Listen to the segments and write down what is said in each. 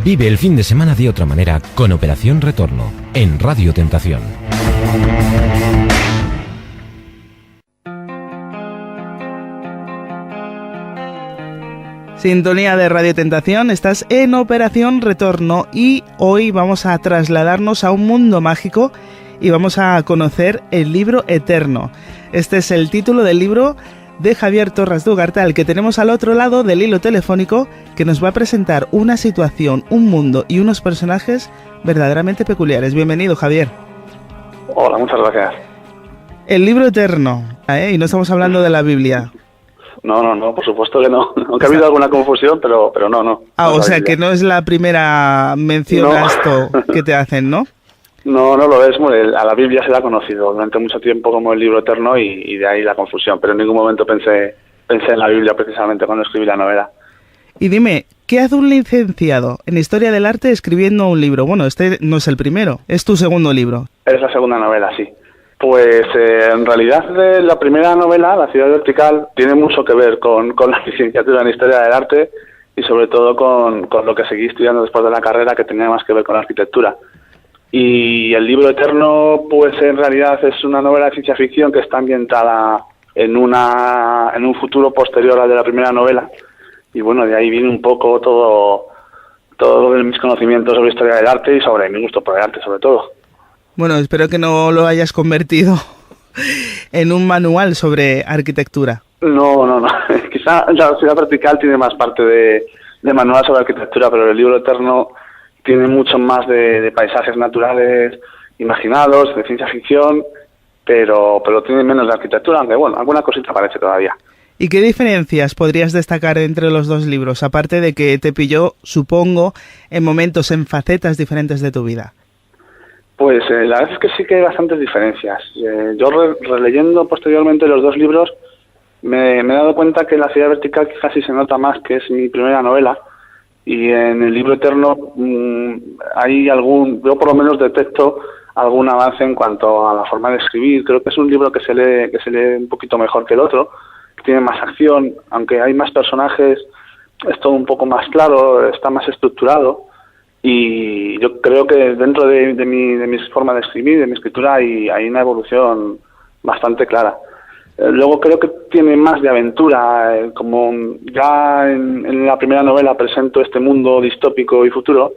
Vive el fin de semana de otra manera con Operación Retorno en Radio Tentación. Sintonía de Radio Tentación, estás en Operación Retorno y hoy vamos a trasladarnos a un mundo mágico y vamos a conocer el libro Eterno. Este es el título del libro de Javier Torras de Ugarte, al que tenemos al otro lado del hilo telefónico, que nos va a presentar una situación, un mundo y unos personajes verdaderamente peculiares. Bienvenido, Javier. Hola, muchas gracias. El libro Eterno, y no estamos hablando de la Biblia. No, por supuesto que no. Aunque ha habido alguna confusión, pero no. Ah, o sea que no es la primera mención a esto que te hacen, ¿no? No lo es. A la Biblia se la ha conocido durante mucho tiempo como el libro eterno y de ahí la confusión, pero en ningún momento pensé en la Biblia precisamente cuando escribí la novela. Y dime, ¿qué hace un licenciado en Historia del Arte escribiendo un libro? Bueno, este no es el primero, es tu segundo libro. Es la segunda novela, sí. Pues en realidad la primera novela, La ciudad vertical, tiene mucho que ver con la licenciatura en Historia del Arte y sobre todo con lo que seguí estudiando después de la carrera, que tenía más que ver con la arquitectura. Y el libro Eterno, pues en realidad es una novela de ciencia ficción que está ambientada en un futuro posterior al de la primera novela. Y bueno, de ahí viene un poco todo mis conocimientos sobre historia del arte y sobre mi gusto por el arte, sobre todo. Bueno, espero que no lo hayas convertido en un manual sobre arquitectura. No. Quizá la ciudad vertical tiene más parte de manual sobre arquitectura, pero el libro Eterno tiene mucho más de paisajes naturales imaginados, de ciencia ficción, pero tiene menos de arquitectura, aunque bueno, alguna cosita aparece todavía. ¿Y qué diferencias podrías destacar entre los dos libros, aparte de que te pilló, supongo, en momentos, en facetas diferentes de tu vida? Pues la verdad es que sí que hay bastantes diferencias. Yo releyendo posteriormente los dos libros me he dado cuenta que La ciudad vertical quizás sí se nota más, que es mi primera novela, y en el libro Eterno yo por lo menos detecto algún avance en cuanto a la forma de escribir. Creo que es un libro que se lee un poquito mejor que el otro, que tiene más acción, aunque hay más personajes, es todo un poco más claro, está más estructurado. Y yo creo que dentro de mi forma de escribir, de mi escritura, hay una evolución bastante clara. Luego creo que tiene más de aventura, como ya en la primera novela presento este mundo distópico y futuro,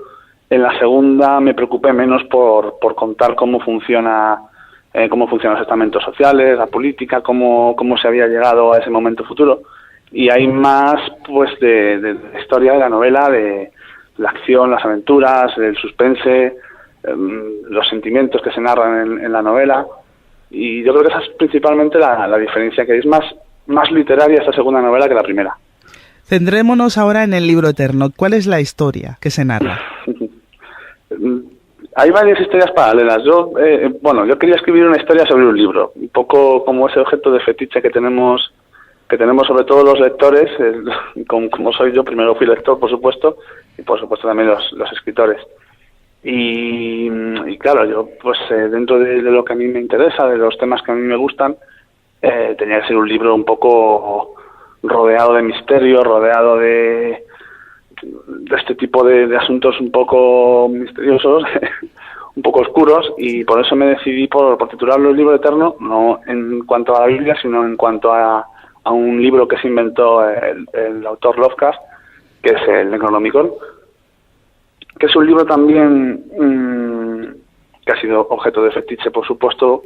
en la segunda me preocupé menos por contar cómo funcionan los estamentos sociales, la política, cómo se había llegado a ese momento futuro. Y hay más pues de historia de la novela, de la acción, las aventuras, el suspense, los sentimientos que se narran en la novela. Y yo creo que esa es principalmente la diferencia, que es más literaria esta segunda novela que la primera. Centrémonos ahora en el libro Eterno. ¿Cuál es la historia que se narra? Hay varias historias paralelas. Yo quería escribir una historia sobre un libro, un poco como ese objeto de fetiche que tenemos sobre todo los lectores, como soy yo, primero fui lector, por supuesto, y por supuesto también los escritores. Y claro, yo pues dentro de lo que a mí me interesa, de los temas que a mí me gustan, tenía que ser un libro un poco rodeado de misterio, rodeado de este tipo de asuntos un poco misteriosos, un poco oscuros, y por eso me decidí por titularlo El libro eterno, no en cuanto a la Biblia, sino en cuanto a un libro que se inventó el autor Lovecraft, que es el Necronomicon, que es un libro también que ha sido objeto de fetiche, por supuesto,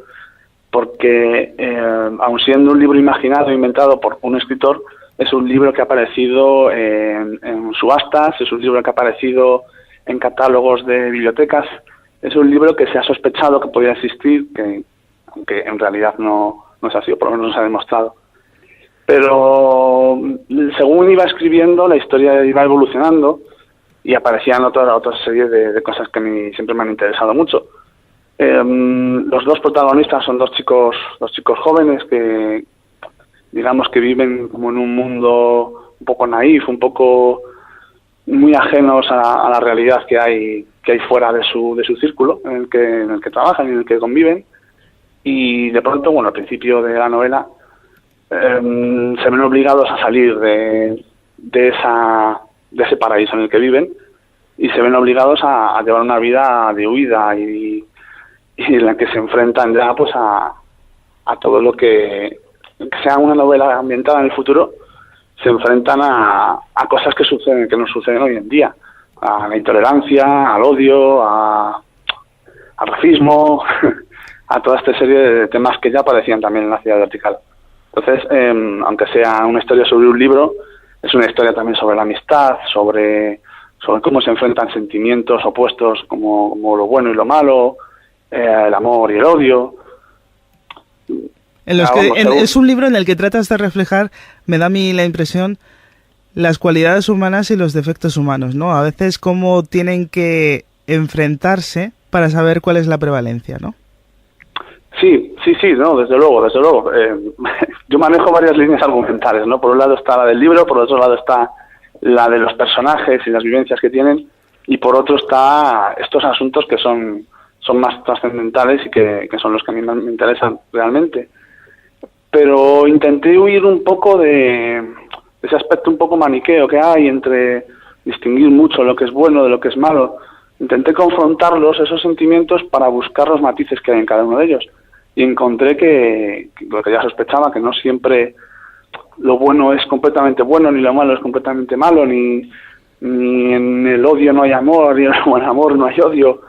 porque aun siendo un libro imaginado, inventado por un escritor, es un libro que ha aparecido en subastas, es un libro que ha aparecido en catálogos de bibliotecas, es un libro que se ha sospechado que podía existir, aunque en realidad no se ha sido, por lo menos no se ha demostrado. Pero según iba escribiendo, la historia iba evolucionando y aparecían otra serie de cosas que a mí siempre me han interesado mucho. Los dos protagonistas son dos chicos jóvenes que, digamos, que viven como en un mundo un poco naif, un poco muy ajenos a la realidad que hay fuera de su círculo en el que trabajan y en el que conviven. Y de pronto, al principio de la novela, se ven obligados a salir de ese paraíso en el que viven y se ven obligados a llevar una vida de huida y en la que se enfrentan ya pues a todo lo que sea una novela ambientada en el futuro, se enfrentan a cosas que nos suceden hoy en día, a la intolerancia, al odio, al racismo, a toda esta serie de temas que ya aparecían también en La ciudad vertical. Entonces, aunque sea una historia sobre un libro, es una historia también sobre la amistad, sobre cómo se enfrentan sentimientos opuestos como lo bueno y lo malo, el amor y el odio. Es un libro en el que tratas de reflejar, me da a mí la impresión, las cualidades humanas y los defectos humanos, ¿no? A veces cómo tienen que enfrentarse para saber cuál es la prevalencia, ¿no? Sí, no, desde luego. Yo manejo varias líneas argumentales, ¿no? Por un lado está la del libro, por otro lado está la de los personajes y las vivencias que tienen, y por otro está estos asuntos que son más trascendentales y que son los que a mí me interesan realmente. Pero intenté huir un poco de ese aspecto un poco maniqueo que hay entre distinguir mucho lo que es bueno de lo que es malo. Intenté confrontarlos, esos sentimientos, para buscar los matices que hay en cada uno de ellos. Y encontré que lo que ya sospechaba, que no siempre lo bueno es completamente bueno, ni lo malo es completamente malo, ni en el odio no hay amor, ni en el amor no hay odio.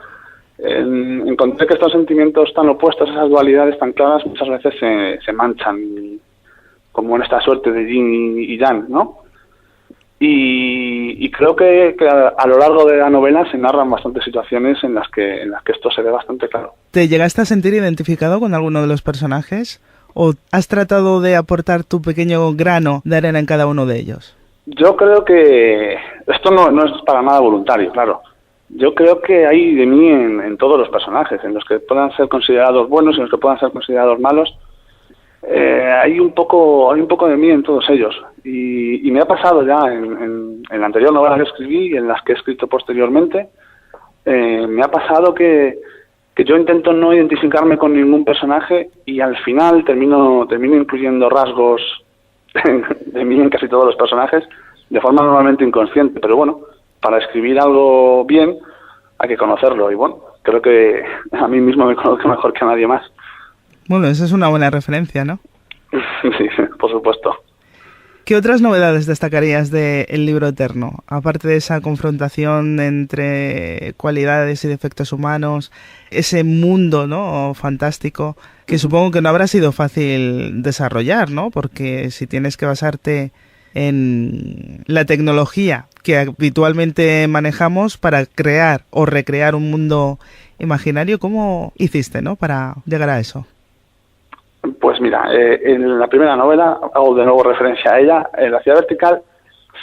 Encontré que estos sentimientos tan opuestos, esas dualidades tan claras, muchas veces se manchan, como en esta suerte de yin y yang, ¿no? Y creo que a lo largo de la novela se narran bastantes situaciones en las que esto se ve bastante claro. ¿Te llegaste a sentir identificado con alguno de los personajes? ¿O has tratado de aportar tu pequeño grano de arena en cada uno de ellos? Yo creo que esto no es para nada voluntario, claro. Yo creo que hay de mí en todos los personajes, en los que puedan ser considerados buenos y en los que puedan ser considerados malos. Hay un poco de mí en todos ellos, y me ha pasado ya en la anterior novela que escribí y en las que he escrito posteriormente. Me ha pasado que yo intento no identificarme con ningún personaje y al final termino incluyendo rasgos de mí en casi todos los personajes, de forma normalmente inconsciente, pero bueno, para escribir algo bien hay que conocerlo, y bueno, creo que a mí mismo me conozco mejor que a nadie más. Bueno, esa es una buena referencia, ¿no? Sí, por supuesto. ¿Qué otras novedades destacarías del libro Eterno? Aparte de esa confrontación entre cualidades y defectos humanos, ese mundo, ¿no?, fantástico, que supongo que no habrá sido fácil desarrollar, ¿no? Porque si tienes que basarte en la tecnología que habitualmente manejamos para crear o recrear un mundo imaginario, ¿cómo hiciste, ¿no?, para llegar a eso? Pues mira, en la primera novela, hago de nuevo referencia a ella, en La ciudad vertical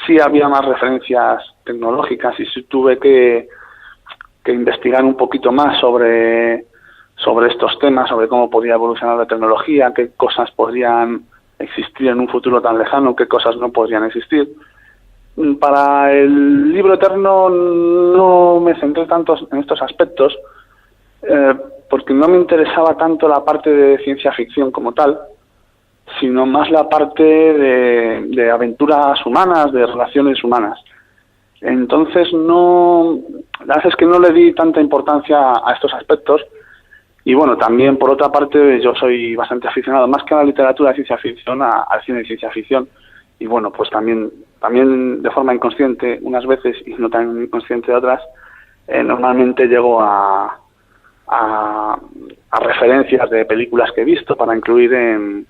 sí había más referencias tecnológicas y sí tuve que investigar un poquito más sobre estos temas, sobre cómo podía evolucionar la tecnología, qué cosas podrían existir en un futuro tan lejano, qué cosas no podrían existir. Para el libro Eterno no me centré tanto en estos aspectos, porque no me interesaba tanto la parte de ciencia ficción como tal, sino más la parte de aventuras humanas, de relaciones humanas. Entonces la verdad es que no le di tanta importancia a estos aspectos. Y bueno, también por otra parte yo soy bastante aficionado, más que a la literatura de ciencia ficción, al cine de ciencia ficción. Y bueno, pues también de forma inconsciente unas veces y no tan inconsciente de otras, normalmente llego a referencias de películas que he visto para incluir en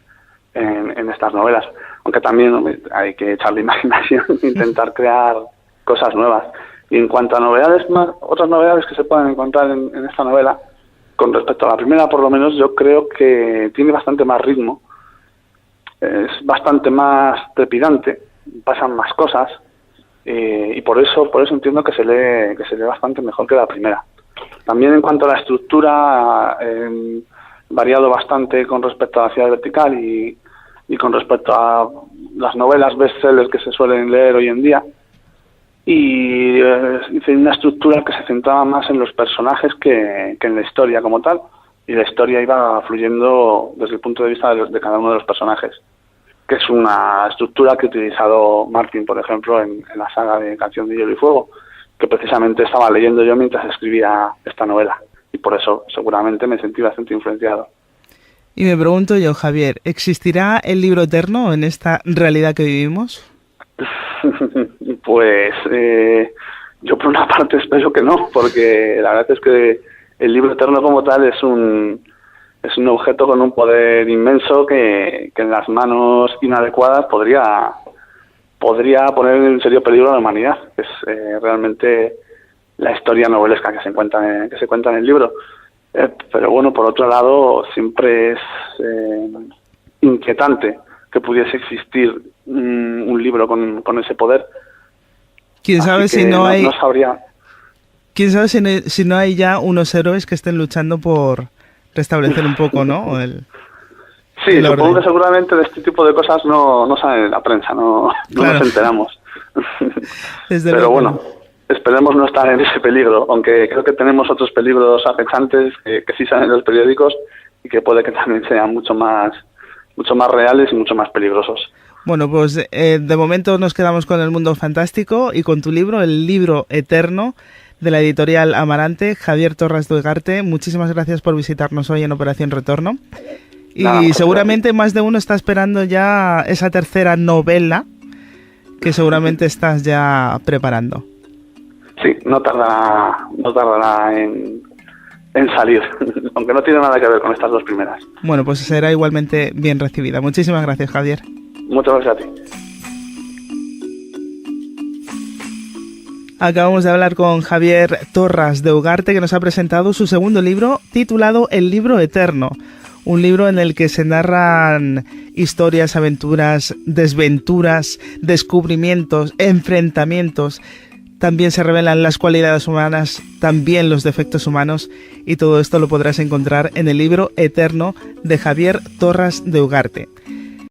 estas novelas, aunque también hay que echarle imaginación e intentar crear cosas nuevas. Y en cuanto a novedades, otras novedades que se pueden encontrar en esta novela, con respecto a la primera por lo menos, yo creo que tiene bastante más ritmo, es bastante más trepidante, pasan más cosas, y por eso entiendo que se lee bastante mejor que la primera. También en cuanto a la estructura, variado bastante con respecto a La ciudad vertical y con respecto a las novelas bestsellers que se suelen leer hoy en día. Y hice una estructura que se centraba más en los personajes que en la historia como tal, y la historia iba fluyendo desde el punto de vista de cada uno de los personajes, que es una estructura que ha utilizado Martin, por ejemplo, en la saga de Canción de Hielo y Fuego, que precisamente estaba leyendo yo mientras escribía esta novela. Y por eso seguramente me sentí bastante influenciado. Y me pregunto yo, Javier, ¿existirá el libro eterno en esta realidad que vivimos? Pues yo por una parte espero que no, porque la verdad es que el libro eterno como tal es un objeto con un poder inmenso que en las manos inadecuadas podría poner en serio peligro a la humanidad. Es realmente la historia novelesca que se cuenta en el libro. Pero bueno, por otro lado, siempre es inquietante que pudiese existir un libro con ese poder. ¿Quién sabe si no hay... No sabría. ¿Quién sabe si no hay ya unos héroes que estén luchando por restablecer un poco, ¿no? Sí, supongo que seguramente de este tipo de cosas no sale en la prensa, no Claro. nos enteramos. Desde Pero luego. bueno, esperemos no estar en ese peligro, aunque creo que tenemos otros peligros acechantes que sí salen en los periódicos y que puede que también sean mucho más reales y mucho más peligrosos. Bueno, pues de momento nos quedamos con el mundo fantástico y con tu libro, El libro eterno, de la editorial Amarante. Javier Torras de Ugarte, muchísimas gracias por visitarnos hoy en Operación Retorno. Y Nada, seguramente más de uno está esperando ya esa tercera novela que seguramente estás ya preparando. Sí, no tardará en salir, aunque no tiene nada que ver con estas dos primeras. Bueno, pues será igualmente bien recibida. Muchísimas gracias, Javier. Muchas gracias a ti. Acabamos de hablar con Javier Torras de Ugarte, que nos ha presentado su segundo libro titulado El libro eterno. Un libro en el que se narran historias, aventuras, desventuras, descubrimientos, enfrentamientos. También se revelan las cualidades humanas, también los defectos humanos, y todo esto lo podrás encontrar en el libro eterno de Javier Torras de Ugarte.